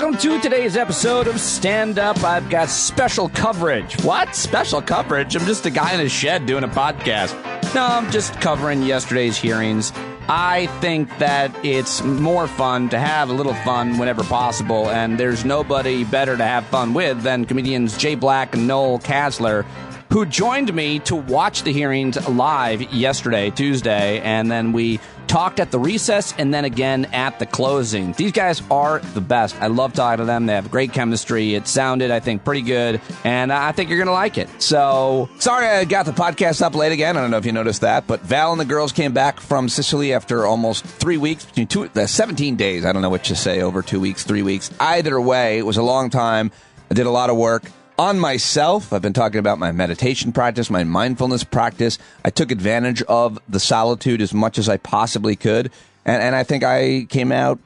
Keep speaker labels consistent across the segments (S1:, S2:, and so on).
S1: Welcome to today's episode of Stand Up. I've got special coverage. What? Special coverage? I'm just a guy in a shed doing a podcast. No, I'm just covering yesterday's hearings. I think that it's more fun to have a little fun whenever possible, and there's nobody better to have fun with than comedians Jay Black and Noel Casler, who joined me to watch the hearings live yesterday, Tuesday, and then we talked at the recess and then again at the closing. These guys are the best. I love talking to them. They have great chemistry. It sounded, I think, pretty good, and I think you're going to like it. So, sorry I got the podcast up late again. I don't know if you noticed that, but Val and the girls came back from Sicily after almost 3 weeks, 17 days. I don't know what to say, over 2 weeks, 3 weeks. Either way, it was a long time. I did a lot of work on myself. I've been talking about my meditation practice, my mindfulness practice. I took advantage of the solitude as much as I possibly could. And I think I came out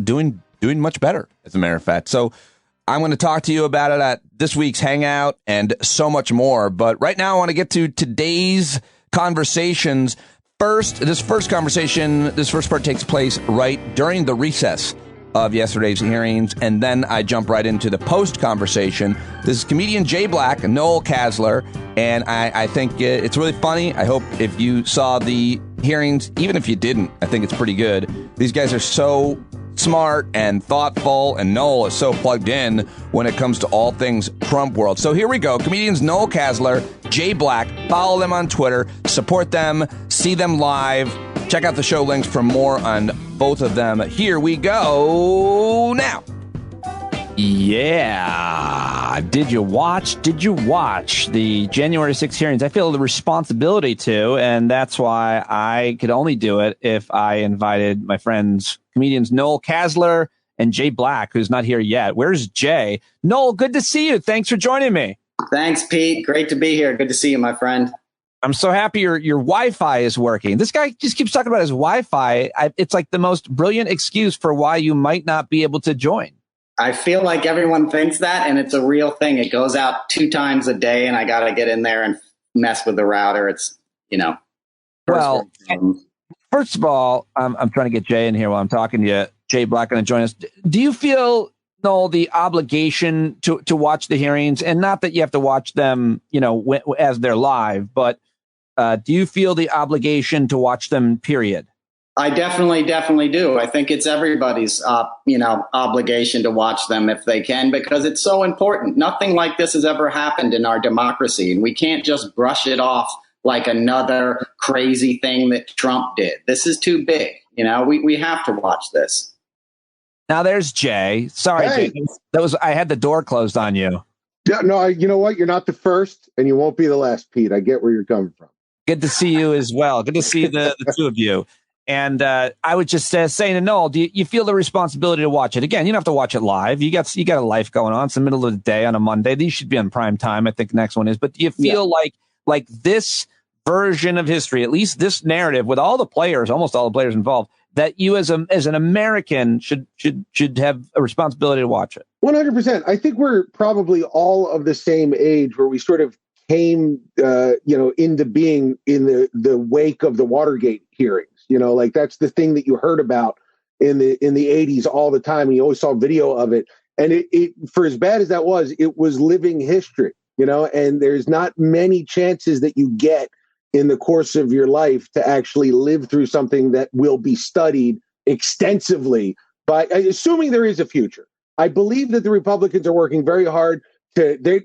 S1: doing much better, as a matter of fact. So I'm going to talk to you about it at this week's Hangout and so much more. But right now I want to get to today's conversations. This first part takes place right during the recess of yesterday's hearings, and then I jump right into the post conversation. This is comedian Jay Black and Noel Casler, and I think it's really funny. I hope if you saw the hearings, even if you didn't, I think it's pretty good. These guys are so smart and thoughtful, and Noel is so plugged in when it comes to all things Trump world. So here we go. Comedians Noel Casler, Jay Black. Follow them on Twitter. Support them. See them live. Check out the show links for more on both of them. Here we go now. Yeah. Did you watch the January 6th hearings? I feel the responsibility to, and that's why I could only do it if I invited my friends, comedians Noel Casler and Jay Black, who's not here yet. Where's Jay? Noel, good to see you. Thanks for joining me.
S2: Thanks, Pete. Great to be here. Good to see you, my friend.
S1: I'm so happy your Wi-Fi is working. This guy just keeps talking about his Wi-Fi. It's like the most brilliant excuse for why you might not be able to join.
S2: I feel like everyone thinks that, and it's a real thing. It goes out 2 times a day, and I got to get in there and mess with the router. It's,
S1: Well, first of all, I'm trying to get Jay in here while I'm talking to you. Jay Black going to join us. Do you feel, Noel, the obligation to watch the hearings, and not that you have to watch them, as they're live, but do you feel the obligation to watch them, period?
S2: I definitely do. I think it's everybody's, obligation to watch them if they can, because it's so important. Nothing like this has ever happened in our democracy, and we can't just brush it off like another crazy thing that Trump did. This is too big. We have to watch this.
S1: Now there's Jay. Sorry,
S3: Hey.
S1: Jay. I had the door closed on you.
S3: Yeah, no, you know what? You're not the first, and you won't be the last, Pete. I get where you're coming from.
S1: Good to see you as well. Good to see the two of you. And I was just saying to Noel, do you feel the responsibility to watch it? Again, you don't have to watch it live. You got a life going on. It's the middle of the day on a Monday. These should be on prime time. I think the next one is. But do you feel like this version of history, at least this narrative, with all the players, almost all the players involved, that you as an American should have a responsibility to watch it?
S3: 100%. I think we're probably all of the same age, where we sort of came, into being in the wake of the Watergate hearings. Like that's the thing that you heard about in the 80s all the time. And you always saw video of it. And it for as bad as that was, it was living history, and there's not many chances that you get in the course of your life to actually live through something that will be studied extensively by, assuming there is a future. I believe that the Republicans are working very hard they're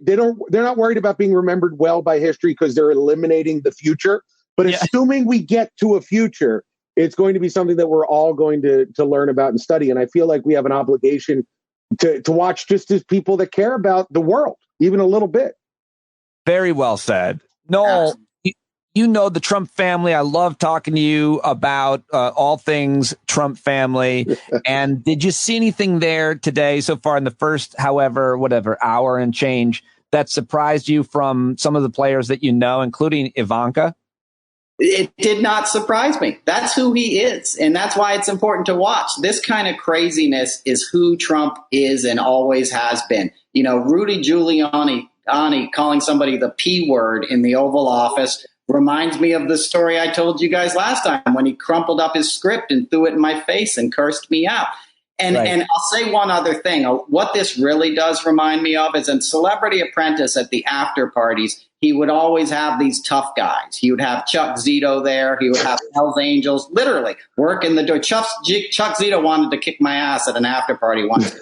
S3: not worried about being remembered well by history because they're eliminating the future. But assuming we get to a future, it's going to be something that we're all going to learn about and study. And I feel like we have an obligation to watch, just as people that care about the world, even a little bit.
S1: Very well said. Noel, you know the Trump family. I love talking to you about all things Trump family. And did you see anything there today so far in the first, hour and change that surprised you from some of the players that you know, including Ivanka?
S2: It did not surprise me. That's who he is. And that's why it's important to watch. This kind of craziness is who Trump is and always has been. Rudy Giuliani calling somebody the P word in the Oval Office reminds me of the story I told you guys last time when he crumpled up his script and threw it in my face and cursed me out. And I'll say one other thing. What this really does remind me of is in Celebrity Apprentice at the after parties, he would always have these tough guys. He would have Chuck Zito there. He would have Hells Angels, literally working the door. Chuck Zito wanted to kick my ass at an after party once.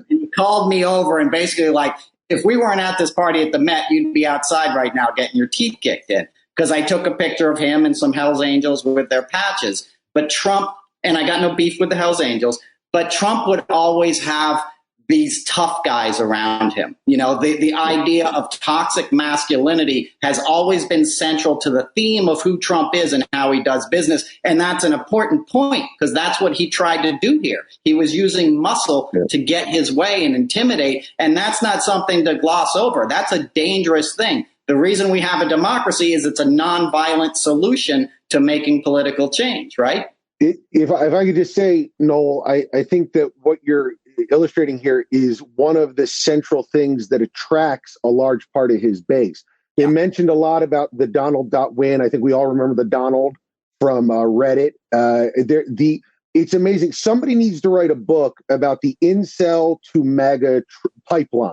S2: He called me over and basically like, if we weren't at this party at the Met, you'd be outside right now getting your teeth kicked in. Because I took a picture of him and some Hells Angels with their patches. But Trump, and I got no beef with the Hells Angels, but Trump would always have these tough guys around him. You know, the idea of toxic masculinity has always been central to the theme of who Trump is and how he does business. And that's an important point because that's what he tried to do here. He was using muscle to get his way and intimidate. And that's not something to gloss over. That's a dangerous thing. The reason we have a democracy is it's a nonviolent solution to making political change, right?
S3: If I could just say, Noel, I think that what you're illustrating here is one of the central things that attracts a large part of his base. They mentioned a lot about the Donald.win. I think we all remember the Donald from Reddit. It's amazing. Somebody needs to write a book about the incel to MAGA pipeline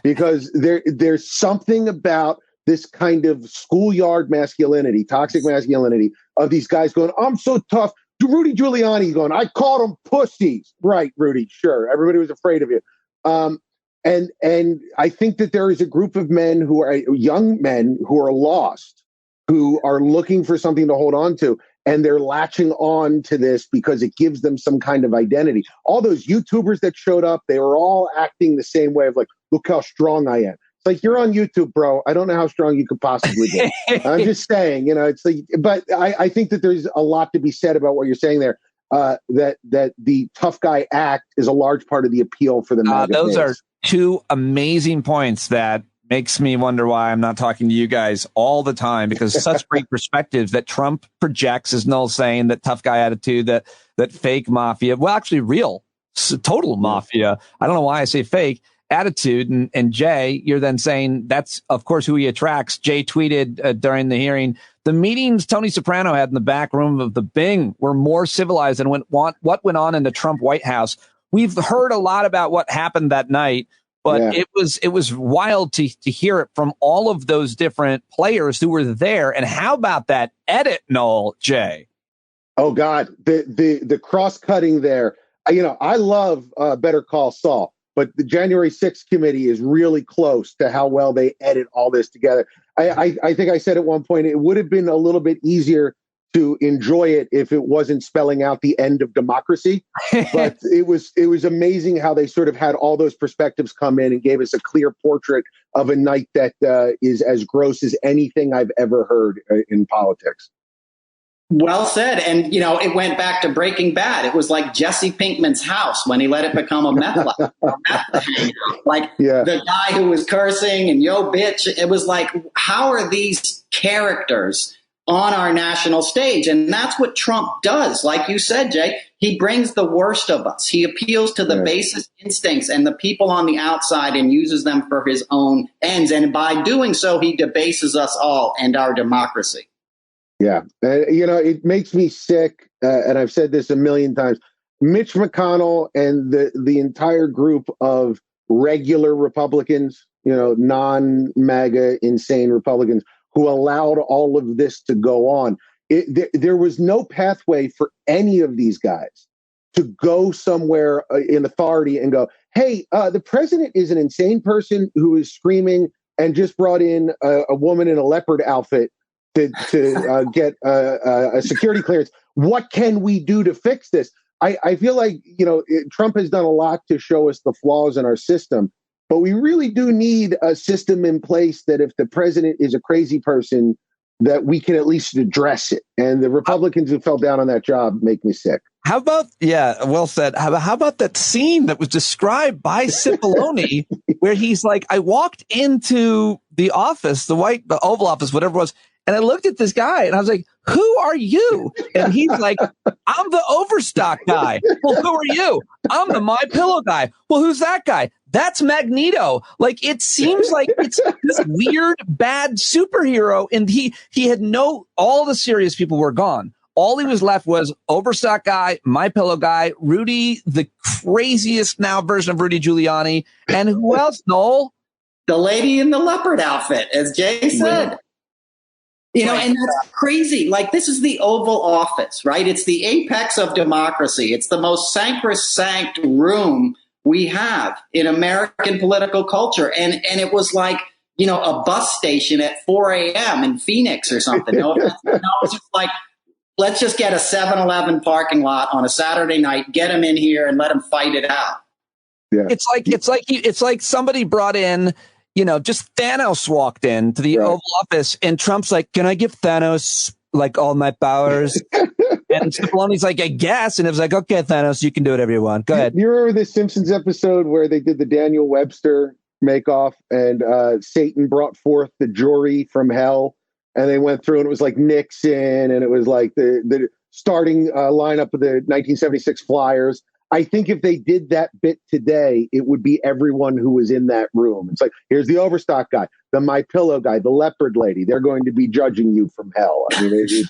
S3: because there's something about this kind of schoolyard masculinity, toxic masculinity of these guys going, I'm so tough. Rudy Giuliani going, I called them pussies. Right, Rudy, sure. Everybody was afraid of you. And I think that there is a group of men who are young men who are lost, who are looking for something to hold on to. And they're latching on to this because it gives them some kind of identity. All those YouTubers that showed up, they were all acting the same way of like, look how strong I am. It's like, you're on YouTube, bro. I don't know how strong you could possibly be. I'm just saying, you know, it's like, but I think that there's a lot to be said about what you're saying there. That the tough guy act is a large part of the appeal for the MAGA
S1: those
S3: base.
S1: are two amazing points that makes me wonder why I'm not talking to you guys all the time, because such great perspectives that Trump projects, as Noel's saying, that tough guy attitude, that fake mafia, well, actually real, total mafia. I don't know why I say fake attitude. And Jay, you're then saying that's, of course, who he attracts. Jay tweeted during the hearing, the meetings Tony Soprano had in the back room of the Bing were more civilized than what went on in the Trump White House. We've heard a lot about what happened that night, but it was wild to hear it from all of those different players who were there. And how about that edit, Noel, Jay?
S3: Oh God, the cross cutting there. You know, I love Better Call Saul. But the January 6th committee is really close to how well they edit all this together. I think I said at one point, it would have been a little bit easier to enjoy it if it wasn't spelling out the end of democracy. But it was amazing how they sort of had all those perspectives come in and gave us a clear portrait of a night that is as gross as anything I've ever heard in politics.
S2: Well said. And, you know, it went back to Breaking Bad. It was like Jesse Pinkman's house when he let it become a meth lab. The guy who was cursing and yo, bitch. It was like, how are these characters on our national stage? And that's what Trump does. Like you said, Jay, he brings the worst of us. He appeals to the basest instincts and the people on the outside and uses them for his own ends. And by doing so, he debases us all and our democracy.
S3: Yeah. You know, it makes me sick. And I've said this a million times. Mitch McConnell and the entire group of regular Republicans, you know, non-MAGA, insane Republicans who allowed all of this to go on. There was no pathway for any of these guys to go somewhere in authority and go, hey, the president is an insane person who is screaming and just brought in a woman in a leopard outfit to get a security clearance. What can we do to fix this? I feel like, you know, Trump has done a lot to show us the flaws in our system, but we really do need a system in place that if the president is a crazy person, that we can at least address it. And the Republicans who fell down on that job make me sick. How about,
S1: well said. How about that scene that was described by Cipollone where he's like, I walked into the office, the Oval Office, whatever it was, and I looked at this guy and I was like, who are you? And he's like, I'm the Overstock guy. Well, who are you? I'm the My Pillow guy. Well, who's that guy? That's Magneto. Like, it seems like it's this weird, bad superhero. And he had all the serious people were gone. All he was left was Overstock guy, My Pillow guy, Rudy, the craziest now version of Rudy Giuliani, and who else, Noel?
S2: The lady in the leopard outfit, as Jay said. You know, and that's crazy. Like, this is the Oval Office, right? It's the apex of democracy. It's the most sacrosanct room we have in American political culture. And it was like, you know, a bus station at 4 a.m. in Phoenix or something. No, it's just like, let's just get a 7-Eleven parking lot on a Saturday night, get them in here and let them fight it out.
S1: Yeah. It's like somebody brought in, you know, just Thanos walked in to the Oval Office and Trump's like, can I give Thanos like all my powers? And Stalloni's like, I guess. And it was like, okay, Thanos, you can do whatever you want. Go ahead.
S3: You remember the Simpsons episode where they did the Daniel Webster make-off and Satan brought forth the jury from hell and they went through and it was like Nixon and it was like the starting lineup of the 1976 Flyers. I think if they did that bit today, it would be everyone who was in that room. It's like, here's the Overstock guy, the My Pillow guy, the leopard lady. They're going to be judging you from hell. I mean, it's...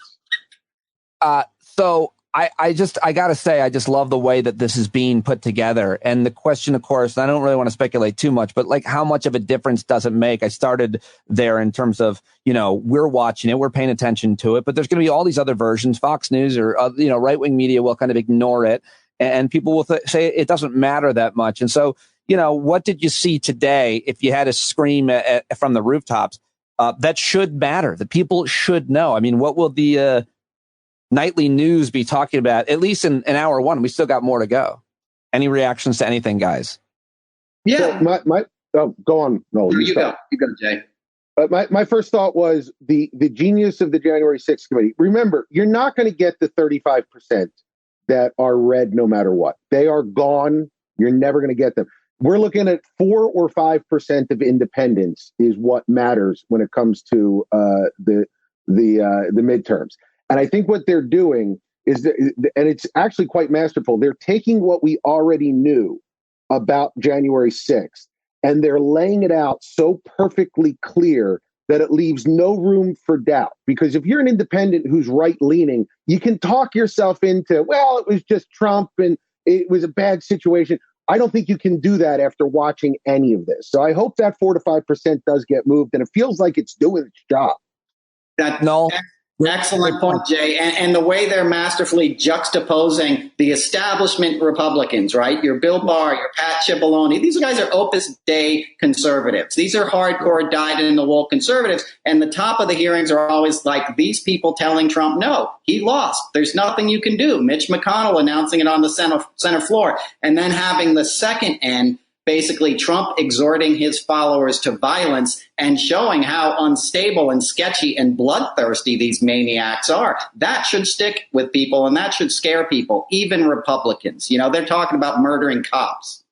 S1: So I got to say, I just love the way that this is being put together. And the question, of course, I don't really want to speculate too much, but like, how much of a difference does it make? I started there in terms of, you know, we're watching it, we're paying attention to it, but there's going to be all these other versions. Fox News or, you know, right-wing media will kind of ignore it. And people will say it doesn't matter that much. And so, you know, what did you see today? If you had to scream from the rooftops, that should matter. The people should know. I mean, what will the nightly news be talking about? At least in hour one, we still got more to go. Any reactions to anything, guys?
S2: Yeah.
S3: So go on, Noel.
S2: You go, Jay.
S3: My first thought was the genius of the January 6th committee. Remember, you're not going to get the 35% that are red no matter what. They are gone. You're never going to get them. We're looking at 4 or 5% of independence is what matters when it comes to the midterms. And I think what they're doing is, and it's actually quite masterful, they're taking what we already knew about January 6th, and they're laying it out so perfectly clear that it leaves no room for doubt. Because if you're an independent who's right-leaning, you can talk yourself into, well, it was just Trump and it was a bad situation. I don't think you can do that after watching any of this. So I hope that 4 to 5% does get moved, and it feels like it's doing its job.
S2: Excellent point, Jay. And the way they're masterfully juxtaposing the establishment Republicans, right? Your Bill Barr, your Pat Cipollone. These guys are Opus Dei conservatives. These are hardcore, dyed-in-the-wool conservatives. And the top of the hearings are always like these people telling Trump, no, he lost. There's nothing you can do. Mitch McConnell announcing it on the Senate floor. And then having the second end, basically Trump exhorting his followers to violence and showing how unstable and sketchy and bloodthirsty these maniacs are. That should stick with people, and that should scare people, even Republicans. You know, they're talking about murdering cops.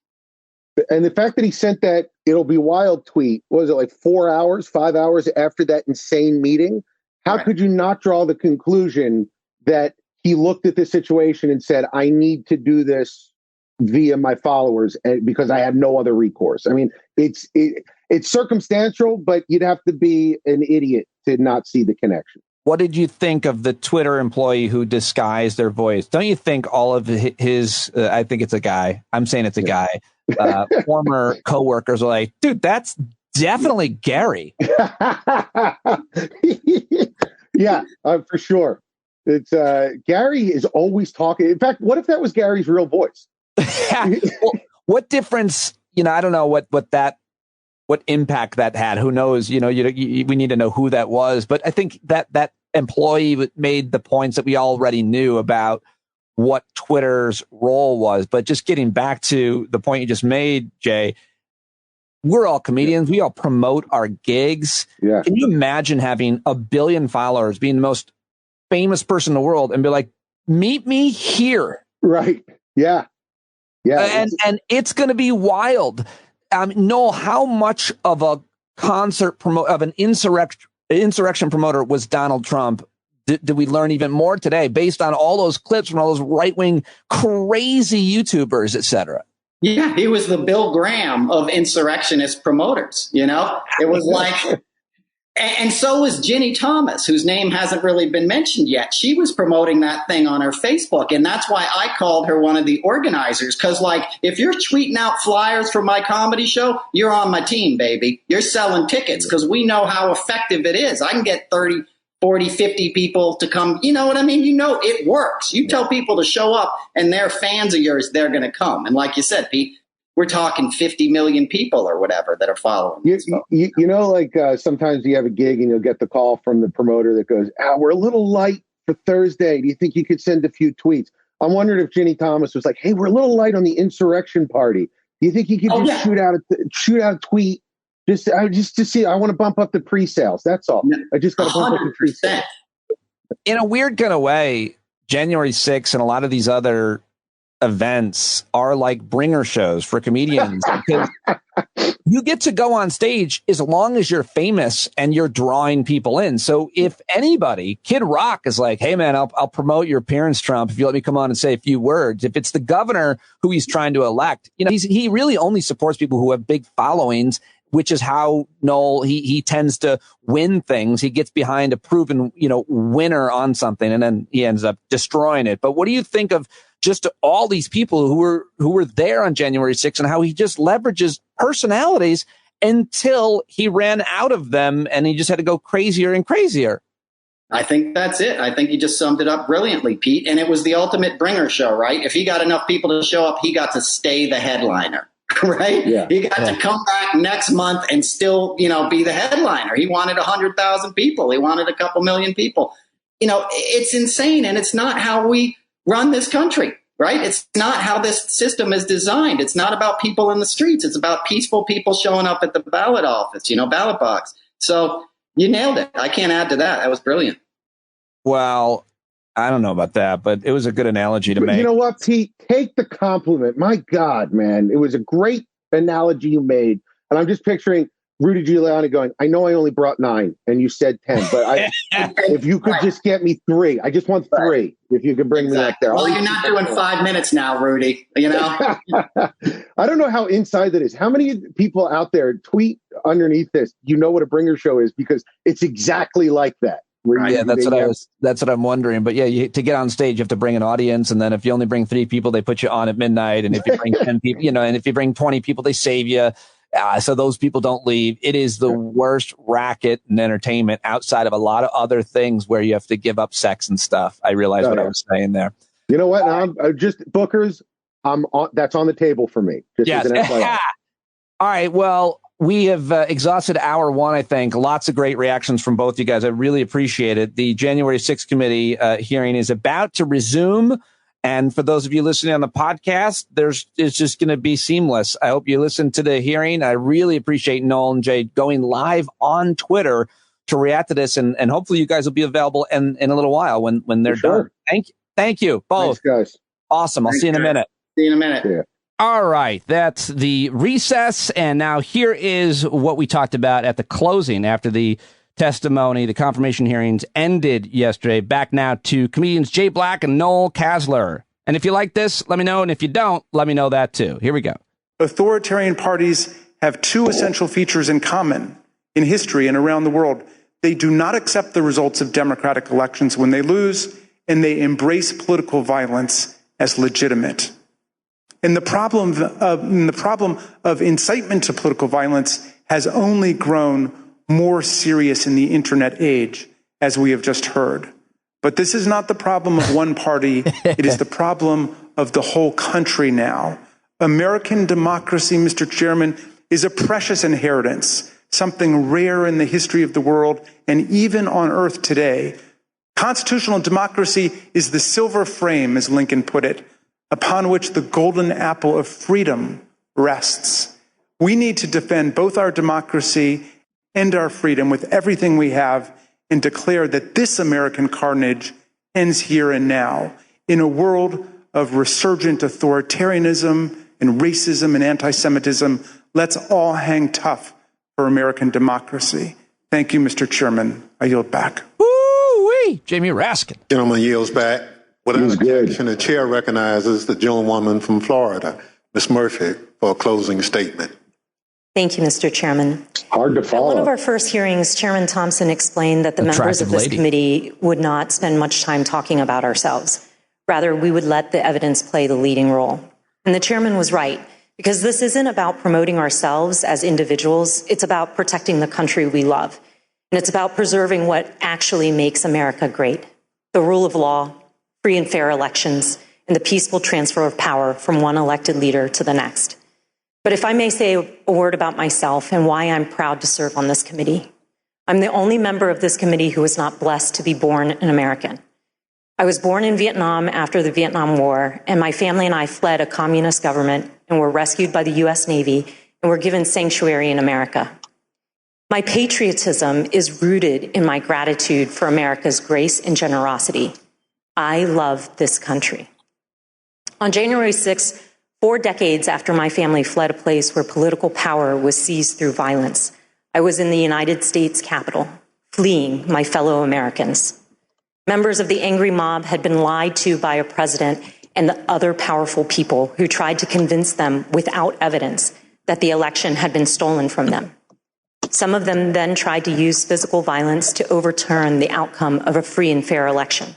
S3: And the fact that he sent that "it'll be wild" tweet, what was it, like 4 hours, 5 hours after that insane meeting? How could you not draw the conclusion that he looked at this situation and said, I need to do this via my followers because I have no other recourse? I mean, it's circumstantial, but you'd have to be an idiot to not see the connection.
S1: What did you think of the Twitter employee who disguised their voice? Don't you think all of his, I think it's a guy, I'm saying it's a guy, former coworkers are like, dude, that's definitely Gary.
S3: Yeah, for sure. It's Gary is always talking. In fact, what if that was Gary's real voice?
S1: Well, what difference, you know, I don't know what impact that had. Who knows? You know, we need to know who that was. But I think that employee made the points that we already knew about what Twitter's role was. But just getting back to the point you just made, Jay, we're all comedians. We all promote our gigs.
S3: Yeah.
S1: Can you imagine having 1 billion followers, being the most famous person in the world, and be like, meet me here?
S3: Right. Yeah. Yeah.
S1: And it's going to be wild. Noel, how much of a an insurrection promoter was Donald Trump? Did we learn even more today based on all those clips from all those right-wing crazy YouTubers, et cetera?
S2: Yeah, he was the Bill Graham of insurrectionist promoters. You know, it was like, And so was Ginny Thomas, whose name hasn't really been mentioned yet. She was promoting that thing on her Facebook. And that's why I called her one of the organizers. Because, like, if you're tweeting out flyers for my comedy show, you're on my team, baby. You're selling tickets because we know how effective it is. I can get 30, 40, 50 people to come. You know what I mean? You know it works. You tell people to show up and they're fans of yours, they're going to come. And like you said, Pete, we're talking 50 million people or whatever that are following.
S3: You know, like sometimes you have a gig and you'll get the call from the promoter that goes, we're a little light for Thursday. Do you think you could send a few tweets? I'm wondering if Ginny Thomas was like, hey, we're a little light on the insurrection party. Do you think you could shoot out a tweet just to see? I want to bump up the pre-sales. That's all. I just got to bump up the pre-sales.
S1: In a weird kind of way, January 6th and a lot of these other events are like bringer shows for comedians because you get to go on stage as long as you're famous and you're drawing people in. So if anybody, Kid Rock is like, hey man, I'll promote your appearance, Trump, if you let me come on and say a few words. If it's the governor who he's trying to elect, you know, he really only supports people who have big followings, which is how Noel, he tends to win things. He gets behind a proven, you know, winner on something and then he ends up destroying it. But what do you think of just all these people who were there on January 6th and how he just leverages personalities until he ran out of them and he just had to go crazier and crazier?
S2: I think that's it. I think you just summed it up brilliantly, Pete. And it was the ultimate bringer show, right? If he got enough people to show up, he got to stay the headliner, right? Yeah. He got to come back next month and still, you know, be the headliner. He wanted 100,000 people. He wanted a couple million people. You know, it's insane. And it's not how we run this country, right? It's not how this system is designed. It's not about people in the streets. It's about peaceful people showing up at the ballot office, you know, ballot box. So you nailed it. I can't add to that. That was brilliant.
S1: Well, I don't know about that, but it was a good analogy to make.
S3: You know what, Pete? Take the compliment. My God, man. It was a great analogy you made. And I'm just picturing Rudy Giuliani going, I know I only brought 9 and you said 10, but if you could just get me 3, I just want 3. If you could bring me back there.
S2: Well, you're not doing 5 minutes now, Rudy, you know?
S3: I don't know how inside that is. How many people out there tweet underneath this, you know what a bringer show is, because it's exactly like that.
S1: Yeah, that's what I'm wondering. But yeah, to get on stage, you have to bring an audience. And then if you only bring 3 people, they put you on at midnight. And if you bring 10 people, you know, and if you bring 20 people, they save you. So those people don't leave. It is the worst racket and entertainment outside of a lot of other things where you have to give up sex and stuff. I realized what I was saying there.
S3: You know what? I'm just bookers. That's on the table for me.
S1: Yes. All right. Well, we have exhausted hour 1, I think. Lots of great reactions from both you guys. I really appreciate it. The January 6th committee hearing is about to resume. And for those of you listening on the podcast, it's just going to be seamless. I hope you listen to the hearing. I really appreciate Noel and Jay going live on Twitter to react to this. And hopefully you guys will be available in a little while when they're done. Thank you both.
S3: Thanks, guys.
S1: Awesome. I'll see you in a minute.
S2: See you in a minute.
S3: Yeah.
S1: All right. That's the recess. And now here is what we talked about at the closing after the testimony, the confirmation hearings ended yesterday. Back now to comedians Jay Black and Noel Casler. And if you like this, let me know. And if you don't, let me know that too. Here we go.
S4: Authoritarian parties have 2 essential features in common in history and around the world. They do not accept the results of democratic elections when they lose, and they embrace political violence as legitimate. And the problem of incitement to political violence has only grown more serious in the internet age, as we have just heard. But this is not the problem of one party. It is the problem of the whole country now. American democracy, Mr. Chairman, is a precious inheritance, something rare in the history of the world and even on earth today. Constitutional democracy is the silver frame, as Lincoln put it, upon which the golden apple of freedom rests. We need to defend both our democracy and our freedom with everything we have and declare that this American carnage ends here and now. In a world of resurgent authoritarianism and racism and anti-Semitism, let's all hang tough for American democracy. Thank you, Mr. Chairman. I yield back.
S1: Woo-wee! Jamie Raskin.
S5: Gentleman yields back. Without objection, the chair recognizes the gentlewoman from Florida, Ms. Murphy, for a closing statement.
S6: Thank you, Mr. Chairman.
S3: Hard to follow.
S6: At one of our first hearings, Chairman Thompson explained that the members of this committee would not spend much time talking about ourselves. Rather, we would let the evidence play the leading role. And the chairman was right, because this isn't about promoting ourselves as individuals. It's about protecting the country we love. And it's about preserving what actually makes America great: the rule of law, free and fair elections, and the peaceful transfer of power from one elected leader to the next. But if I may say a word about myself and why I'm proud to serve on this committee, I'm the only member of this committee who was not blessed to be born an American. I was born in Vietnam after the Vietnam War, and my family and I fled a communist government and were rescued by the U.S. Navy and were given sanctuary in America. My patriotism is rooted in my gratitude for America's grace and generosity. I love this country. On January 6th, 4 decades after my family fled a place where political power was seized through violence, I was in the United States Capitol, fleeing my fellow Americans. Members of the angry mob had been lied to by a president and the other powerful people who tried to convince them without evidence that the election had been stolen from them. Some of them then tried to use physical violence to overturn the outcome of a free and fair election.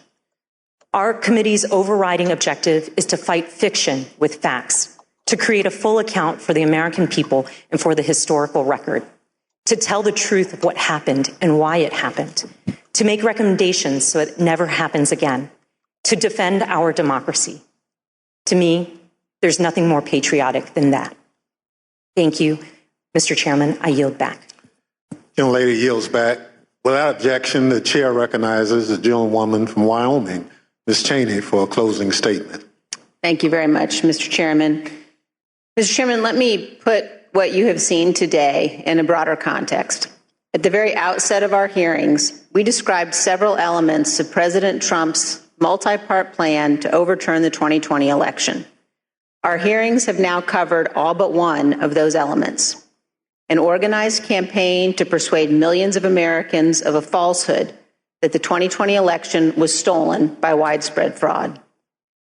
S6: Our committee's overriding objective is to fight fiction with facts, to create a full account for the American people and for the historical record, to tell the truth of what happened and why it happened, to make recommendations so it never happens again, to defend our democracy. To me, there's nothing more patriotic than that. Thank you, Mr. Chairman. I yield back.
S5: Young lady yields back. Without objection, the chair recognizes the gentlewoman from Wyoming, Ms. Cheney, for a closing statement.
S7: Thank you very much, Mr. Chairman. Mr. Chairman, let me put what you have seen today in a broader context. At the very outset of our hearings, we described several elements of President Trump's multi-part plan to overturn the 2020 election. Our hearings have now covered all but one of those elements: an organized campaign to persuade millions of Americans of a falsehood that the 2020 election was stolen by widespread fraud,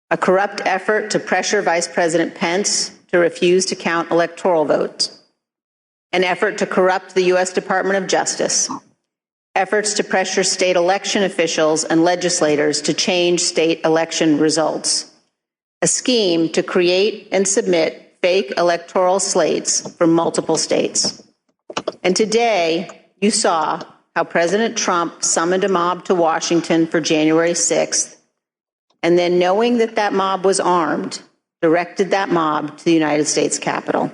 S7: a corrupt effort to pressure Vice President Pence to refuse to count electoral votes, an effort to corrupt the U.S. Department of Justice, efforts to pressure state election officials and legislators to change state election results, a scheme to create and submit fake electoral slates from multiple states. And today, you saw how President Trump summoned a mob to Washington for January 6th, and then, knowing that that mob was armed, directed that mob to the United States Capitol.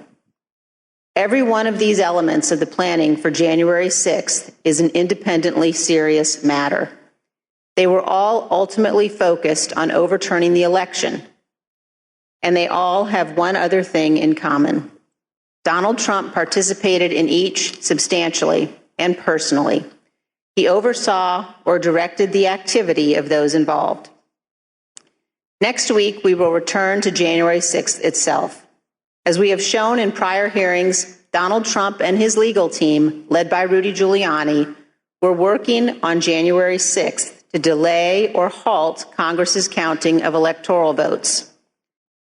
S7: Every one of these elements of the planning for January 6th is an independently serious matter. They were all ultimately focused on overturning the election, and they all have one other thing in common. Donald Trump participated in each substantially and personally. He oversaw or directed the activity of those involved. Next week, we will return to January 6th itself. As we have shown in prior hearings, Donald Trump and his legal team, led by Rudy Giuliani, were working on January 6th to delay or halt Congress's counting of electoral votes.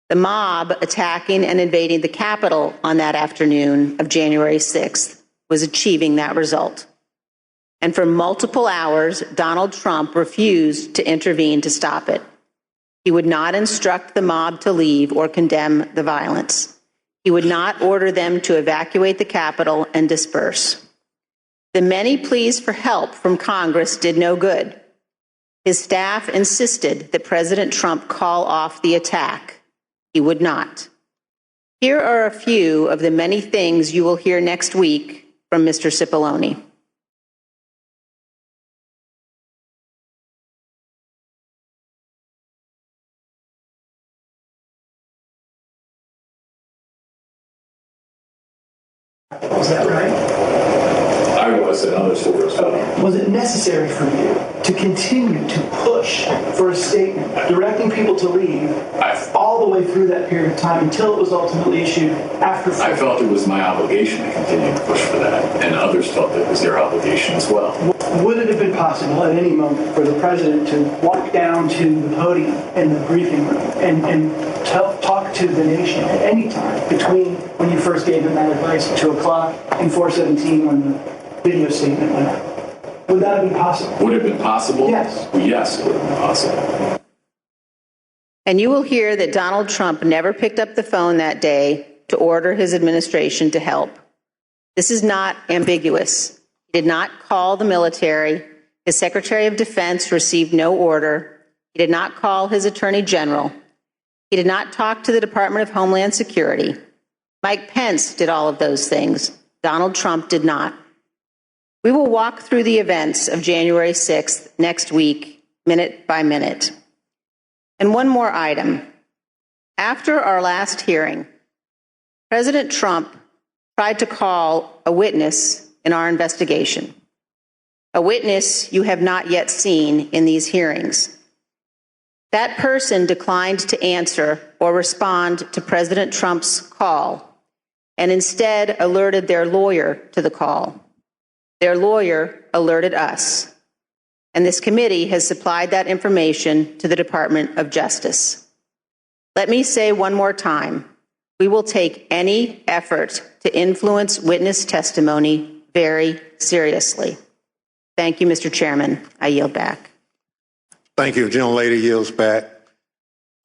S7: The mob attacking and invading the Capitol on that afternoon of January 6th was achieving that result. And for multiple hours, Donald Trump refused to intervene to stop it. He would not instruct the mob to leave or condemn the violence. He would not order them to evacuate the Capitol and disperse. The many pleas for help from Congress did no good. His staff insisted that President Trump call off the attack. He would not. Here are a few of the many things you will hear next week from Mr. Cipollone.
S8: Was that right?
S9: I was, and others were as well.
S8: Was it necessary for you to continue to push for a statement directing people to leave all the way through that period of time until it was ultimately issued after?
S9: I felt it was my obligation to continue to push for that, and others felt it was their obligation as well.
S8: Would it have been possible at any moment for the president to walk down to the podium in the briefing room and talk to to the nation at any time between when you first gave him that advice at 2 o'clock and 4:17 when the video statement went out? Would that have been possible?
S9: Would it have been possible?
S8: Yes.
S9: Yes, it would have been possible.
S7: And you will hear that Donald Trump never picked up the phone that day to order his administration to help. This is not ambiguous. He did not call the military. His Secretary of Defense received no order. He did not call his Attorney General. He did not talk to the Department of Homeland Security. Mike Pence did all of those things. Donald Trump did not. We will walk through the events of January 6th next week, minute by minute. And one more item. After our last hearing, President Trump tried to call a witness in our investigation, a witness you have not yet seen in these hearings. That person declined to answer or respond to President Trump's call and instead alerted their lawyer to the call. Their lawyer alerted us, and this committee has supplied that information to the Department of Justice. Let me say one more time, we will take any effort to influence witness testimony very seriously. Thank you, Mr. Chairman. I yield back.
S5: Thank you. Gentlelady yields back.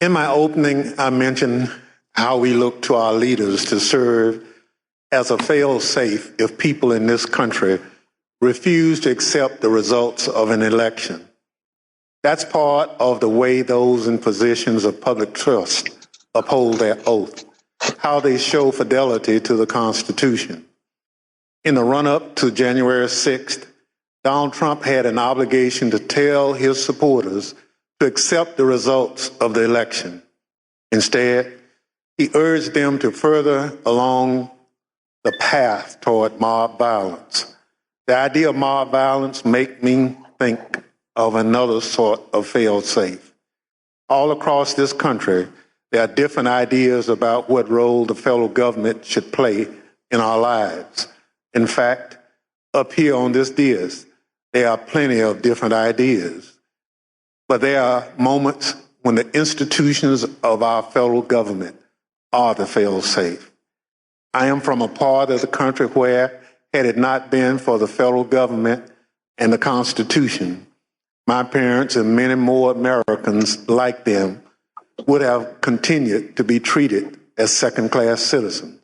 S5: In my opening, I mentioned how we look to our leaders to serve as a fail-safe if people in this country refuse to accept the results of an election. That's part of the way those in positions of public trust uphold their oath, how they show fidelity to the Constitution. In the run-up to January 6th, Donald Trump had an obligation to tell his supporters to accept the results of the election. Instead, he urged them to further along the path toward mob violence. The idea of mob violence makes me think of another sort of fail-safe. All across this country, there are different ideas about what role the federal government should play in our lives. In fact, up here on this dais, there are plenty of different ideas. But there are moments when the institutions of our federal government are the fail-safe. I am from a part of the country where, had it not been for the federal government and the Constitution, my parents and many more Americans like them would have continued to be treated as second-class citizens.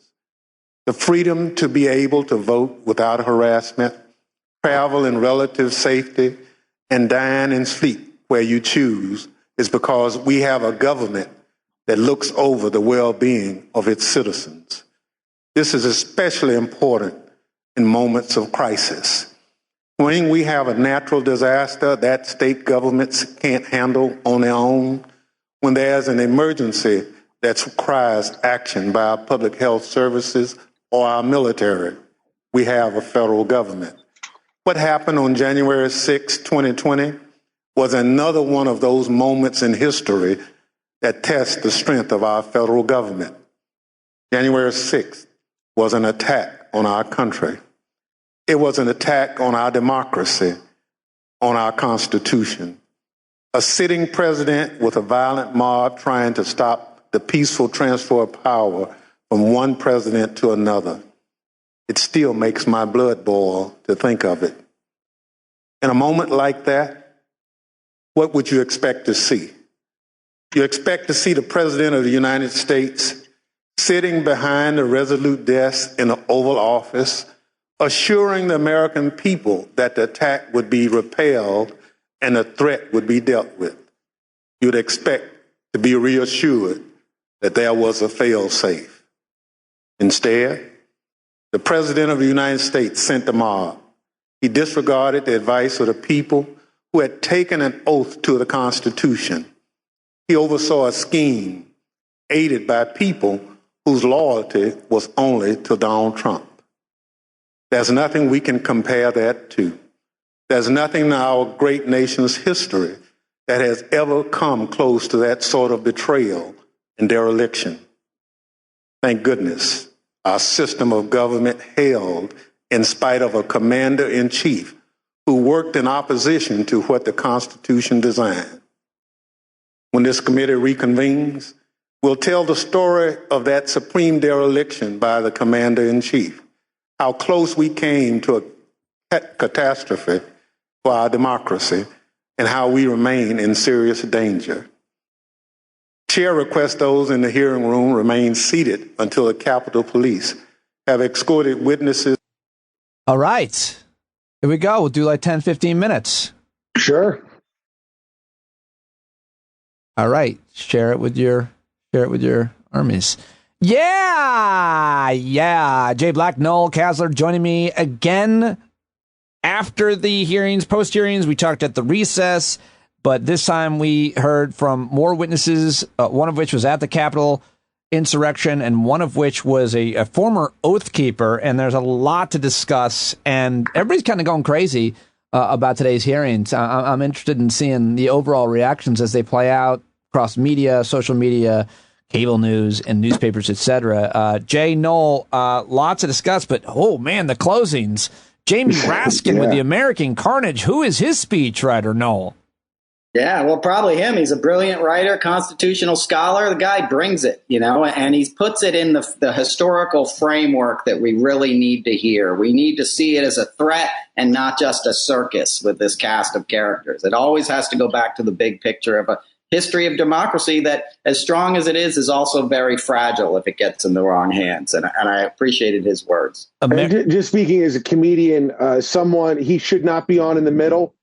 S5: The freedom to be able to vote without harassment, travel in relative safety, and dine and sleep where you choose is because we have a government that looks over the well-being of its citizens. This is especially important in moments of crisis. When we have a natural disaster that state governments can't handle on their own, when there's an emergency that requires action by our public health services or our military, we have a federal government. What happened on January 6, 2020 was another one of those moments in history that test the strength of our federal government. January 6th was an attack on our country. It was an attack on our democracy, on our Constitution. A sitting president with a violent mob trying to stop the peaceful transfer of power from one president to another. It still makes my blood boil to think of it. In a moment like that, what would you expect to see? You expect to see the President of the United States sitting behind a resolute desk in the Oval Office, assuring the American people that the attack would be repelled and the threat would be dealt with. You'd expect to be reassured that there was a fail-safe. Instead, the President of the United States sent the mob. He disregarded the advice of the people who had taken an oath to the Constitution. He oversaw a scheme aided by people whose loyalty was only to Donald Trump. There's nothing we can compare that to. There's nothing in our great nation's history that has ever come close to that sort of betrayal and dereliction. Thank goodness our system of government held in spite of a commander-in-chief who worked in opposition to what the Constitution designed. When this committee reconvenes, will tell the story of that supreme dereliction by the commander-in-chief, how close we came to a catastrophe for our democracy, and how we remain in serious danger. Chair requests those in the hearing room remain seated until the Capitol Police have escorted witnesses.
S1: All right. Here we go. We'll do like 10, 15 minutes.
S3: Sure.
S1: All right. Share it with your armies. Yeah. Jay Black, Noel, Casler joining me again after the hearings, post-hearings. We talked at the recess, but this time we heard from more witnesses, one of which was at the Capitol insurrection, and one of which was a former Oath Keeper, and there's a lot to discuss, and everybody's kind of going crazy about today's hearings. I'm interested in seeing the overall reactions as they play out across media, social media, cable news, and newspapers, etc. Jay, Noel, lots to discuss, but oh man, the closings. Jamie Raskin with the American Carnage. Who is his speechwriter, Noel?
S2: Yeah, well, probably him. He's a brilliant writer, constitutional scholar. The guy brings it, and he puts it in the historical framework that we really need to hear. We need to see it as a threat and not just a circus with this cast of characters. It always has to go back to the big picture of a history of democracy that, as strong as it is also very fragile if it gets in the wrong hands. And I appreciated his words.
S3: Just speaking as a comedian, he should not be on in the middle.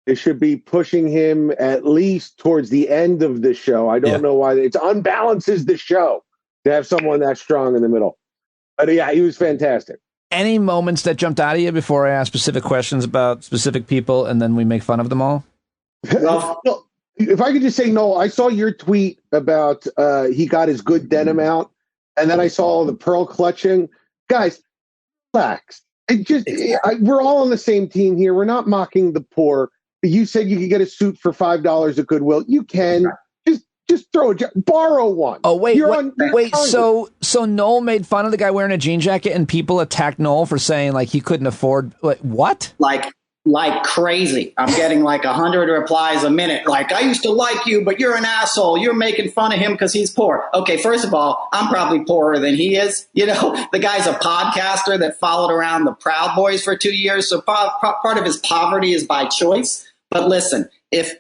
S3: They should be pushing him at least towards the end of the show. I don't know why. It unbalances the show to have someone that strong in the middle. But yeah, he was fantastic.
S1: Any moments that jumped out of you before I ask specific questions about specific people and then we make fun of them all?
S3: Well, if I could just say, Noel, I saw your tweet about he got his good denim out, and then I saw the pearl clutching. Guys, relax. We're all on the same team here. We're not mocking the poor. You said you could get a suit for $5 at Goodwill. You can. Just borrow one.
S1: Oh, wait. So Noel made fun of the guy wearing a jean jacket, and people attacked Noel for saying like he couldn't afford what?
S2: Like crazy. I'm getting like 100 replies a minute. Like, I used to like you, but you're an asshole. You're making fun of him because he's poor. Okay, first of all, I'm probably poorer than he is. The guy's a podcaster that followed around the Proud Boys for 2 years. So part of his poverty is by choice. But listen, if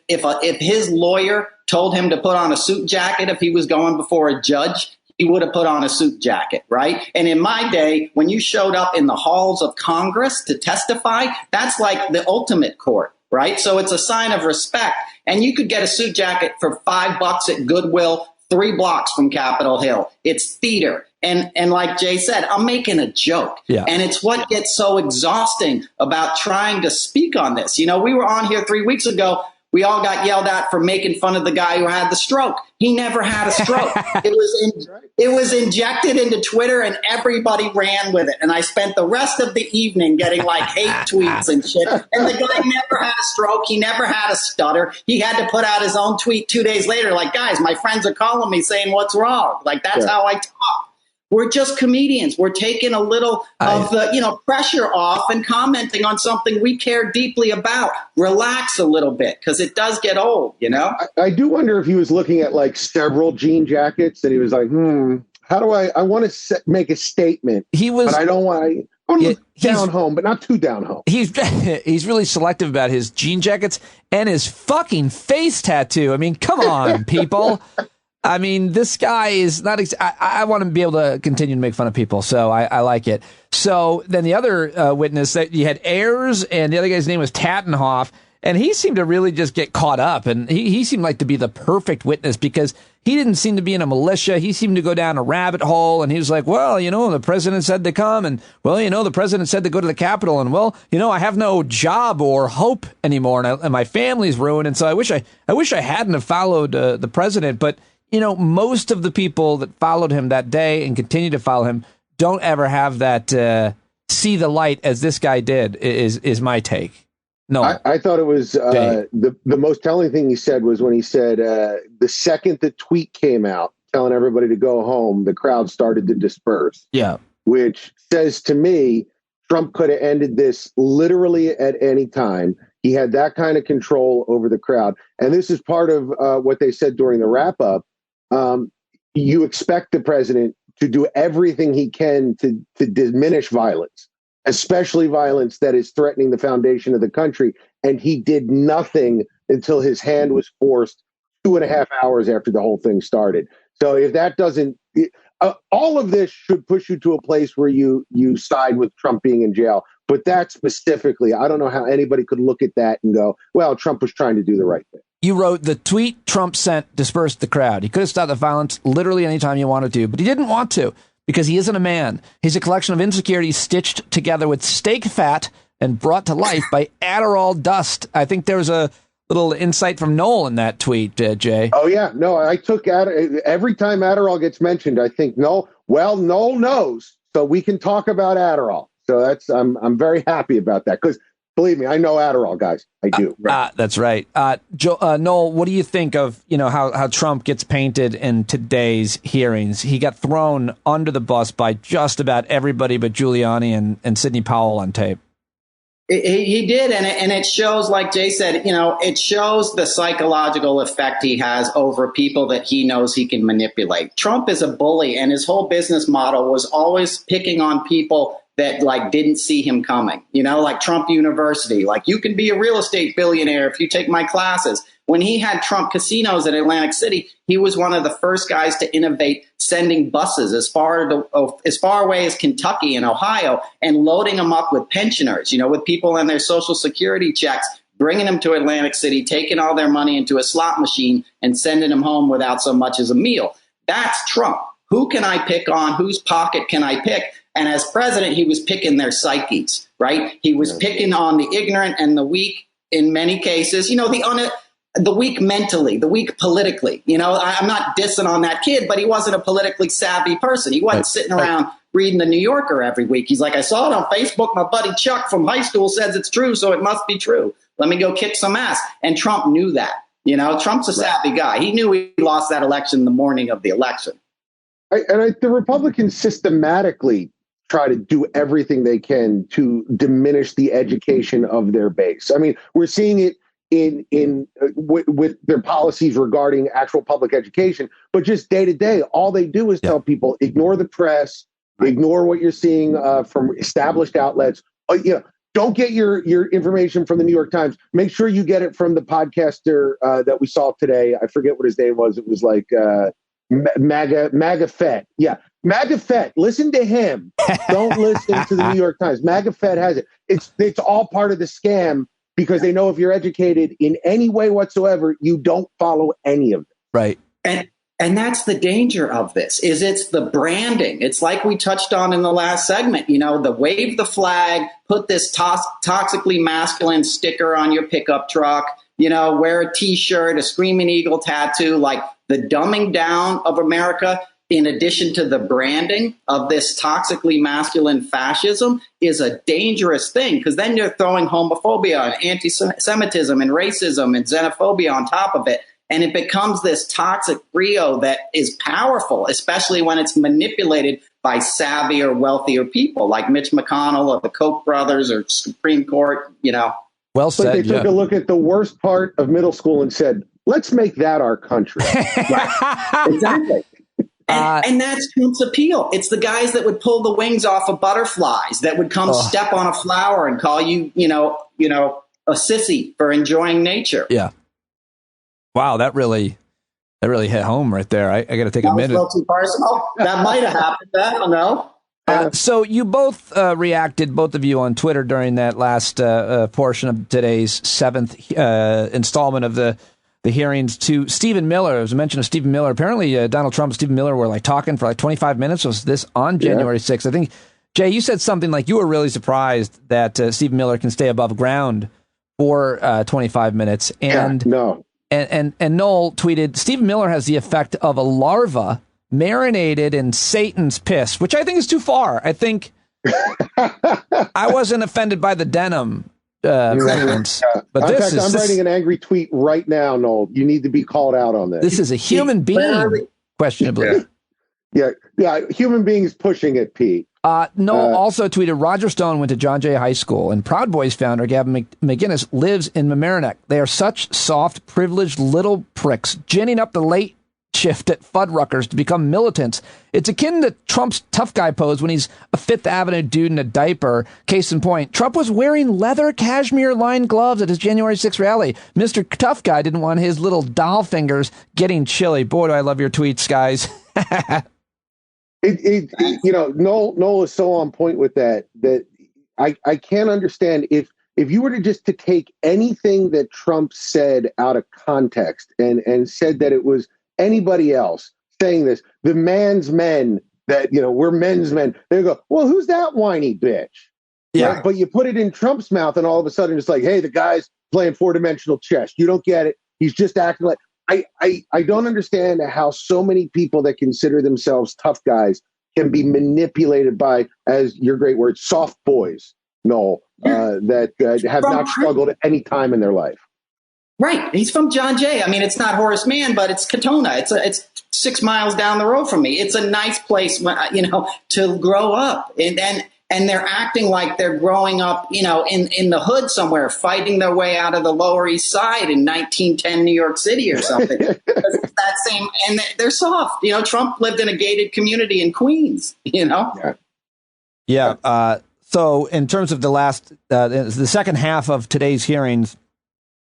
S2: his lawyer told him to put on a suit jacket if he was going before a judge, he would have put on a suit jacket, right? And in my day, when you showed up in the halls of Congress to testify, that's like the ultimate court, right? So it's a sign of respect. And you could get a suit jacket for $5 at Goodwill, 3 blocks from Capitol Hill. It's theater. And like Jay said, I'm making a joke. Yeah. And it's what gets so exhausting about trying to speak on this. We were on here 3 weeks ago. We all got yelled at for making fun of the guy who had the stroke. He never had a stroke. It was injected into Twitter, and everybody ran with it. And I spent the rest of the evening getting like hate tweets and shit. And the guy never had a stroke. He never had a stutter. He had to put out his own tweet 2 days later. Like, guys, my friends are calling me saying, what's wrong? Like, that's how I talk. We're just comedians. We're taking a little of the, pressure off and commenting on something we care deeply about. Relax a little bit because it does get old,
S3: I do wonder if he was looking at like several jean jackets and he was like, how do I want to make a statement? But I don't want to down home, but not too down home.
S1: He's really selective about his jean jackets and his fucking face tattoo. I mean, come on, people. I mean, this guy is not. I want to be able to continue to make fun of people, so I like it. So then the other witness that you had Ayers, and the other guy's name was Tattenhoff, and he seemed to really just get caught up, and he seemed like to be the perfect witness because he didn't seem to be in a militia. He seemed to go down a rabbit hole, and he was like, well, the president said to come, and well, the president said to go to the Capitol, and well, I have no job or hope anymore, and my family's ruined, and so I wish I hadn't have followed the president, but. Most of the people that followed him that day and continue to follow him don't ever have that see the light as this guy did, is my take. No,
S3: I thought it was the most telling thing he said was when he said the second the tweet came out telling everybody to go home, the crowd started to disperse. Yeah. Which says to me, Trump could have ended this literally at any time. He had that kind of control over the crowd. And this is part of what they said during the wrap up. you expect the president to do everything he can to diminish violence, especially violence that is threatening the foundation of the country. And he did nothing until his hand was forced 2.5 hours after the whole thing started. So if that doesn't, all of this should push you to a place where you side with Trump being in jail. But that specifically, I don't know how anybody could look at that and go, well, Trump was trying to do the right thing.
S1: You wrote, the tweet Trump sent dispersed the crowd. He could have stopped the violence literally anytime he wanted to, but he didn't want to because he isn't a man. He's a collection of insecurities stitched together with steak fat and brought to life by Adderall dust. I think there was a little insight from Noel in that tweet, Jay.
S3: Oh, yeah. No, I took every time Adderall gets mentioned, I think, Noel knows, so we can talk about Adderall. So I'm very happy about that because, believe me, I know Adderall, guys. I do.
S1: That's right. Noel, what do you think of how Trump gets painted in today's hearings? He got thrown under the bus by just about everybody but Giuliani and Sidney Powell on tape.
S2: He did, and it shows, like Jay said, it shows the psychological effect he has over people that he knows he can manipulate. Trump is a bully, and his whole business model was always picking on people that didn't see him coming, like Trump University, like you can be a real estate billionaire if you take my classes. When he had Trump casinos in Atlantic City, he was one of the first guys to innovate sending buses as far away as Kentucky and Ohio and loading them up with pensioners, with people and their Social Security checks, bringing them to Atlantic City, taking all their money into a slot machine and sending them home without so much as a meal. That's Trump. Who can I pick on? Whose pocket can I pick? And as president, he was picking their psyches, right? He was picking on the ignorant and the weak in many cases, the weak mentally, the weak politically. I'm not dissing on that kid, but he wasn't a politically savvy person. He wasn't sitting around reading the New Yorker every week. He's like, I saw it on Facebook. My buddy Chuck from high school says it's true, so it must be true. Let me go kick some ass. And Trump knew that. Trump's a savvy guy. He knew he lost that election the morning of the election.
S3: The Republicans systematically try to do everything they can to diminish the education of their base. I mean, we're seeing it with their policies regarding actual public education, but just day to day, all they do is tell people, ignore the press, ignore what you're seeing from established outlets. Don't get your information from the New York Times. Make sure you get it from the podcaster that we saw today. I forget what his name was. It was like MAGA Fett. Yeah. MAGA Fett. Listen to him. Don't listen to the New York Times. MAGA Fett has it. It's all part of the scam because they know if you're educated in any way whatsoever, you don't follow any of it.
S1: Right.
S2: And that's the danger of this, is it's the branding. It's like we touched on in the last segment, the wave the flag, put this toxically masculine sticker on your pickup truck, wear a T-shirt, a Screaming Eagle tattoo, like the dumbing down of America, in addition to the branding of this toxically masculine fascism, is a dangerous thing, because then you're throwing homophobia and anti-Semitism and racism and xenophobia on top of it. And it becomes this toxic trio that is powerful, especially when it's manipulated by savvy or wealthier people like Mitch McConnell or the Koch brothers or Supreme Court,
S1: Well said.
S3: But they took a look at the worst part of middle school and said, let's make that our country.
S2: Exactly. And that's Trump's appeal. It's the guys that would pull the wings off of butterflies, that would come step on a flower and call you, a sissy for enjoying nature.
S1: Yeah. Wow, that really hit home right there. I got to take a minute.
S2: That was too personal. That might have happened. I don't know.
S1: So you both reacted, both of you, on Twitter during that last portion of today's seventh installment of the hearings to Stephen Miller. There was a mention of Stephen Miller. Apparently, Donald Trump and Stephen Miller were talking for 25 minutes. Was this on January 6th? I think, Jay, you said something like you were really surprised that Stephen Miller can stay above ground for 25 minutes. And
S3: no.
S1: And Noel tweeted, Stephen Miller has the effect of a larva marinated in Satan's piss, which I think is too far. I think I wasn't offended by the denim reference, but
S3: I'm writing an angry tweet right now, Noel. You need to be called out on this.
S1: This is a human being, questionably.
S3: Yeah. Human beings pushing it, Pete.
S1: Noel also tweeted, Roger Stone went to John Jay High School, and Proud Boys founder Gavin McInnes lives in Mamaroneck. They are such soft, privileged little pricks, ginning up the late shift at Fuddruckers to become militants. It's akin to Trump's tough guy pose when he's a Fifth Avenue dude in a diaper. Case in point, Trump was wearing leather cashmere-lined gloves at his January 6th rally. Mr. Tough Guy didn't want his little doll fingers getting chilly. Boy, do I love your tweets, guys.
S3: Noel is so on point with that I can't understand if you were to take anything that Trump said out of context and said that it was anybody else saying this, the man's men, that, we're men's men. They go, well, who's that whiny bitch? Yeah. Right? But you put it in Trump's mouth and all of a sudden it's like, hey, the guy's playing four-dimensional chess. You don't get it. He's just acting like, I don't understand how so many people that consider themselves tough guys can be manipulated by, as your great word, soft boys, Noel, that have not struggled at any time in their life.
S2: Right. He's from John Jay. I mean, it's not Horace Mann, but it's Katona. It's 6 miles down the road from me. It's a nice place, to grow up. And they're acting like they're growing up, in the hood somewhere, fighting their way out of the Lower East Side in 1910 New York City or something. That same, and they're soft. Trump lived in a gated community in Queens,
S1: Yeah. So in terms of the second half of today's hearings,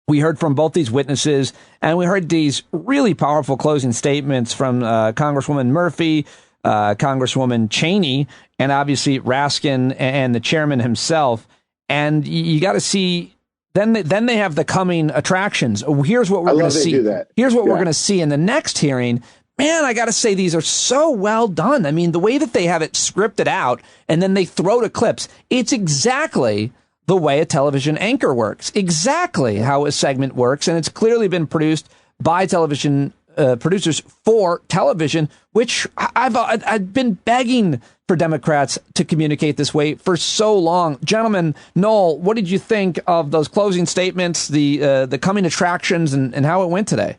S1: we heard from both these witnesses, and we heard these really powerful closing statements from Congresswoman Murphy, Congresswoman Cheney, and obviously Raskin and the chairman himself. And you got to see, then they have the coming attractions. Here's what we're going to see. Here's what we're going to see in the next hearing. Man, I got to say, these are so well done. I mean, the way that they have it scripted out and then they throw to clips, it's exactly the way a television anchor works, exactly how a segment works. And it's clearly been produced by television producers for television, which I've been begging for Democrats to communicate this way for so long. Gentlemen, Noel, what did you think of those closing statements, the coming attractions, and how it went today?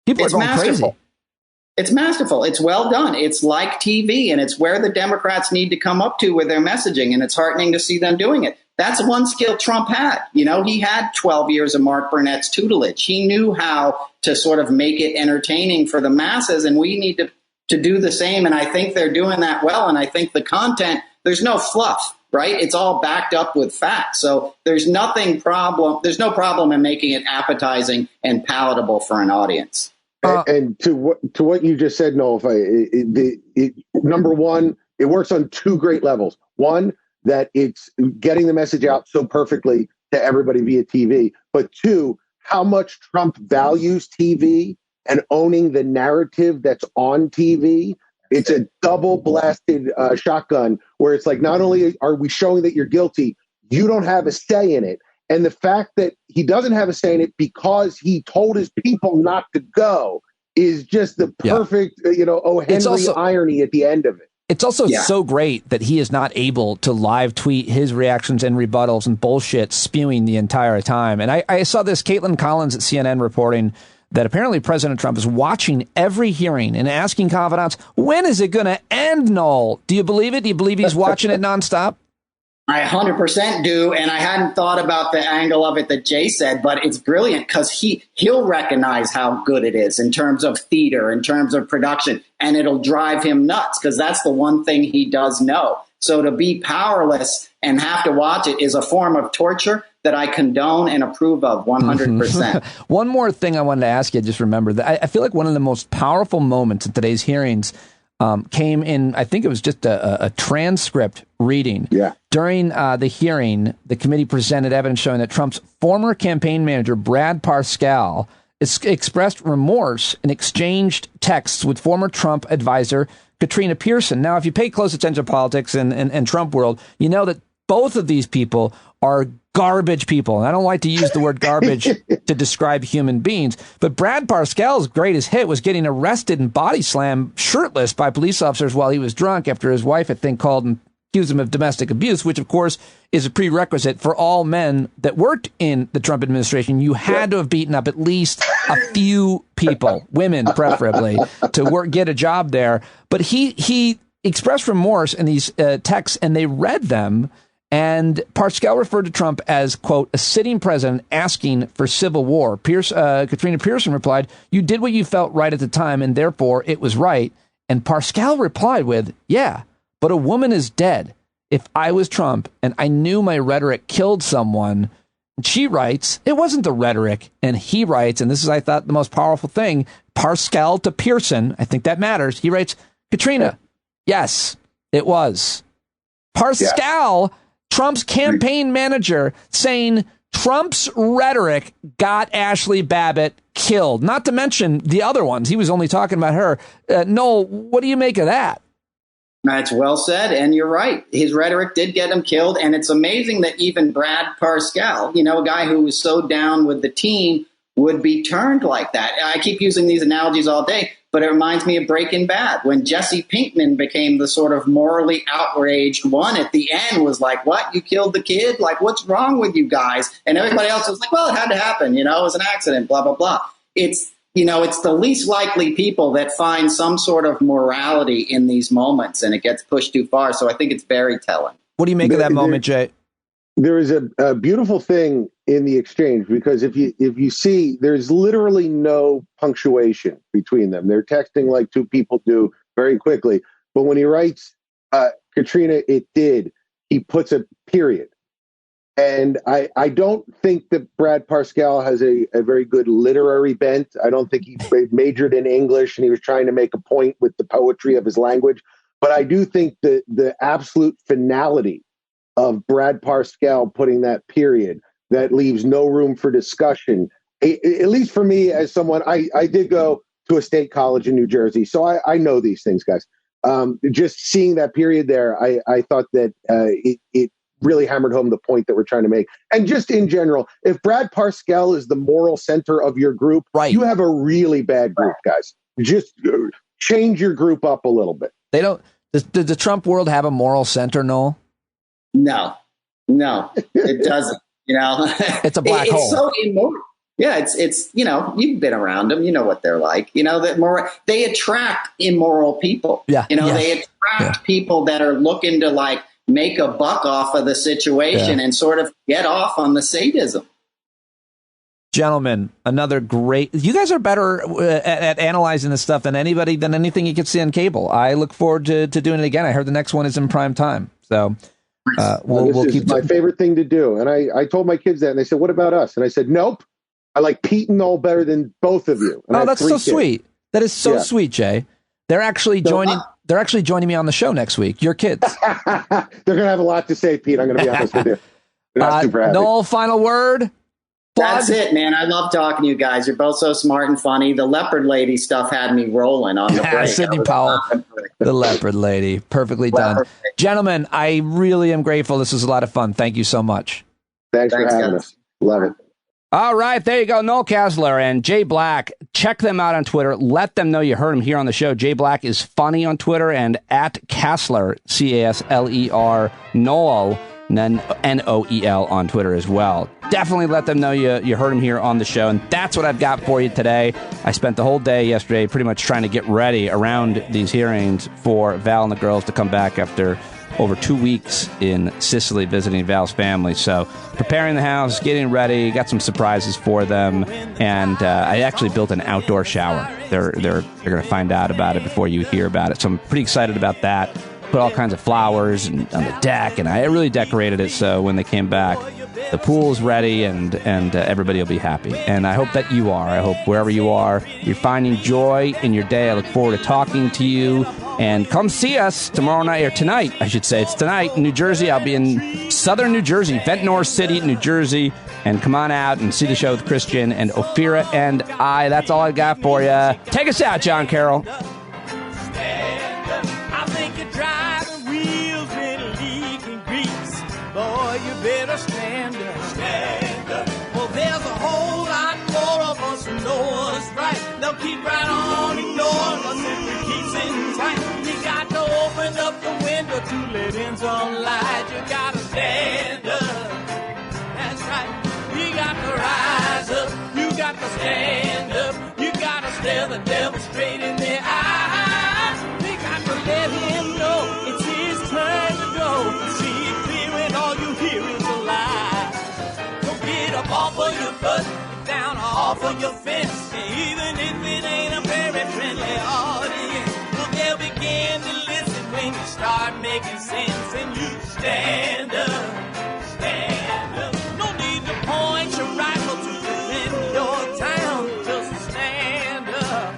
S1: People are going crazy.
S2: It's masterful. It's well done. It's like TV, and it's where the Democrats need to come up to with their messaging, and it's heartening to see them doing it. That's one skill Trump had. He had 12 years of Mark Burnett's tutelage. He knew how to sort of make it entertaining for the masses, and we need to do the same, and I think they're doing that well, and I think the content, there's no fluff, right? It's all backed up with facts, so there's no problem in making it appetizing and palatable for an audience.
S3: And to what you just said, Noel, number one, it works on two great levels. One, that it's getting the message out so perfectly to everybody via TV. But two, how much Trump values TV and owning the narrative that's on TV. It's a double blasted shotgun where it's like, not only are we showing that you're guilty, you don't have a say in it. And the fact that he doesn't have a say in it because he told his people not to go is just the perfect, Henry irony at the end of it.
S1: It's also so great that he is not able to live tweet his reactions and rebuttals and bullshit spewing the entire time. And I saw this Caitlin Collins at CNN reporting that apparently President Trump is watching every hearing and asking confidants, when is it going to end, Noel? Do you believe it? Do you believe he's watching it nonstop?
S2: I 100% do, and I hadn't thought about the angle of it that Jay said, but it's brilliant because he'll recognize how good it is in terms of theater, in terms of production, and it'll drive him nuts because that's the one thing he does know. So to be powerless and have to watch it is a form of torture that I condone and approve of 100%.
S1: One more thing I wanted to ask you, just remember that I feel like one of the most powerful moments in today's hearings came in, I think it was just a transcript reading. Yeah. During the hearing, the committee presented evidence showing that Trump's former campaign manager, Brad Parscale, expressed remorse and exchanged texts with former Trump advisor, Katrina Pearson. Now, if you pay close attention to politics and Trump world, you know that both of these people are garbage people. And I don't like to use the word garbage to describe human beings, but Brad Parscale's greatest hit was getting arrested and body slammed shirtless by police officers while he was drunk after his wife, I think, called and accused him of domestic abuse, which, of course, is a prerequisite for all men that worked in the Trump administration. You had to have beaten up at least a few people, women preferably, to get a job there. But he expressed remorse in these texts, and they read them. And Pascal referred to Trump as, quote, a sitting president asking for civil war. Katrina Pearson replied, you did what you felt right at the time, and therefore it was right. And Pascal replied with, yeah, but a woman is dead. If I was Trump and I knew my rhetoric killed someone, she writes, it wasn't the rhetoric. And he writes, and this is, I thought, the most powerful thing, Pascal to Pearson, I think that matters. He writes, Katrina, yes, it was. Pascal, Trump's campaign manager, saying Trump's rhetoric got Ashley Babbitt killed. Not to mention the other ones. He was only talking about her. Noel, what do you make of that?
S2: That's well said, and you're right. His rhetoric did get him killed, and it's amazing that even Brad Parscale, a guy who was so down with the team, would be turned like that. I keep using these analogies all day, but it reminds me of Breaking Bad, when Jesse Pinkman became the sort of morally outraged one at the end, was like, what, you killed the kid? Like, what's wrong with you guys? And everybody else was like, well, it had to happen, it was an accident, blah, blah, blah. It's the least likely people that find some sort of morality in these moments, and it gets pushed too far. So I think it's very telling.
S1: What do you make of that moment, Jay?
S3: There is a beautiful thing in the exchange, because if you see, there's literally no punctuation between them. They're texting like two people do very quickly. But when he writes, Katrina, it did, he puts a period. And I don't think that Brad Parscale has a very good literary bent. I don't think he majored in English and he was trying to make a point with the poetry of his language. But I do think that the absolute finality of Brad Parscale putting that period, that leaves no room for discussion, at least for me as someone, I did go to a state college in New Jersey, so I know these things, guys. Just seeing that period there, I thought that it really hammered home the point that we're trying to make. And just in general, if Brad Parscale is the moral center of your group, right, you have a really bad group, guys. Just change your group up a little bit.
S1: They don't. Does the Trump world have a moral center, Noel?
S2: No, it doesn't.
S1: It's a black hole.
S2: It's so immoral. Yeah, it's you've been around them. You know what they're like. That they attract immoral people.
S1: Yeah.
S2: They attract people that are looking to make a buck off of the situation and sort of get off on the sadism.
S1: Gentlemen, another great. You guys are better at analyzing this stuff than anything you could see on cable. I look forward to doing it again. I heard the next one is in prime time, so we'll keep.
S3: My favorite thing to do, and I told my kids that, and they said, "What about us?" And I said, "Nope, I like Pete and Noel better than both of you." And
S1: that's so sweet. That is so sweet, Jay. They're actually joining. They're actually joining me on the show next week. Your kids.
S3: They're going to have a lot to say, Pete. I'm going to be honest with you. Not super happy.
S1: Noel, final word.
S2: That's it, man. I love talking to you guys. You're both so smart and funny. The leopard lady stuff had me rolling on the break.
S1: Sidney Powell, the leopard lady. Perfectly done. Gentlemen, I really am grateful. This was a lot of fun. Thank you so much.
S3: Thanks for having us. Love it.
S1: All right, there you go. Noel Casler and Jay Black. Check them out on Twitter. Let them know you heard them here on the show. Jay Black is funny on Twitter, and at Casler, Casler, Noel, and then Noel on Twitter as well. Definitely let them know you heard him here on the show. And that's what I've got for you today. I spent the whole day yesterday pretty much trying to get ready around these hearings for Val and the girls to come back after over 2 weeks in Sicily visiting Val's family. So preparing the house, getting ready, got some surprises for them, and I actually built an outdoor shower. They're going to find out about it before you hear about it. So I'm pretty excited about that. Put all kinds of flowers on the deck, and I really decorated it so when they came back, the pool's ready and everybody will be happy. And I hope that you are. I hope wherever you are, you're finding joy in your day. I look forward to talking to you. And come see us tomorrow night, or tonight, I should say. It's tonight in New Jersey. I'll be in southern New Jersey, Ventnor City, New Jersey. And come on out and see the show with Christian and Ophira and I. That's all I got for you. Take us out, John Carroll.
S10: I think you're driving wheels in leaking grease. Boy, you better stand up. Stand up. Well, there's a whole lot more of us who know what's right. They'll keep right on ignoring us if we keep sitting tight. You got to open up the window to let in some light. You got to stand up. That's right. You got to rise up. You got to stand up. You got to stare the devil straight in the eye. You got to let him know it's his turn to go. See it clear in all you over your fence. Even if it ain't a very friendly audience, well, they'll begin to listen when you start making sense. And you stand up, stand up. No need to point your rifle to defend your town. Just stand up,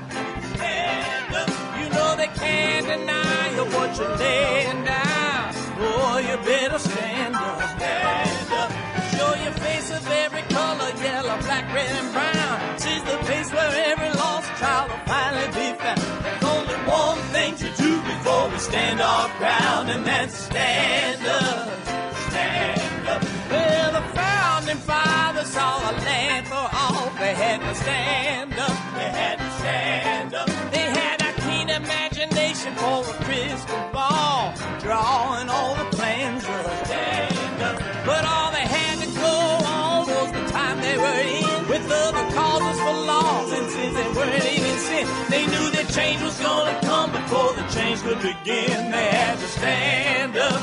S10: stand up. You know they can't deny you what you're laying down. Boy, you better stand up, stand up. Show your face of every color, yellow, black, red, and brown. She's the place where every lost child will finally be found. There's only one thing to do before we stand our ground, and that's stand up, stand up. Well, the founding fathers saw a land for all. They had to stand up, they had to stand up. They had a keen imagination for a crystal ball, drawing all the plans of a stand up. But all they had to go on was the time they were in, with other causes for laws, and since they weren't even sin, they knew that change was gonna come before the change could begin. They had to stand up.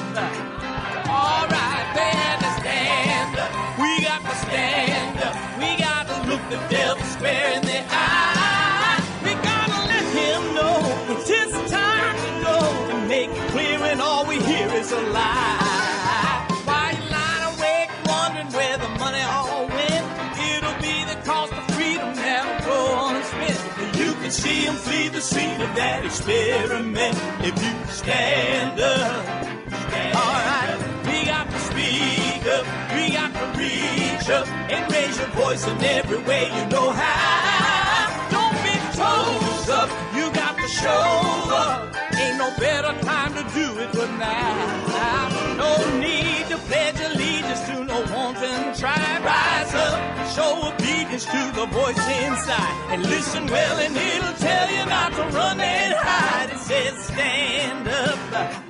S10: All right, they had to stand up. We got to stand up. We got to look the devil square in the eye. We gotta let him know it's his time to go, and make it clear when all we hear is a lie. Why you lying awake wondering where the money all went? It'll be the cost of freedom that'll go unspent. You can see him flee the scene of that experiment if you stand up. All right, we got to speak up, we got to reach up and raise your voice in every way you know how. Don't be toes up, you got to show up. Ain't no better time to do it but now. No need to pledge allegiance to no wanton tribe. Rise up, show obedience to the voice inside, and listen well and it'll tell you not to run and hide. It says stand up.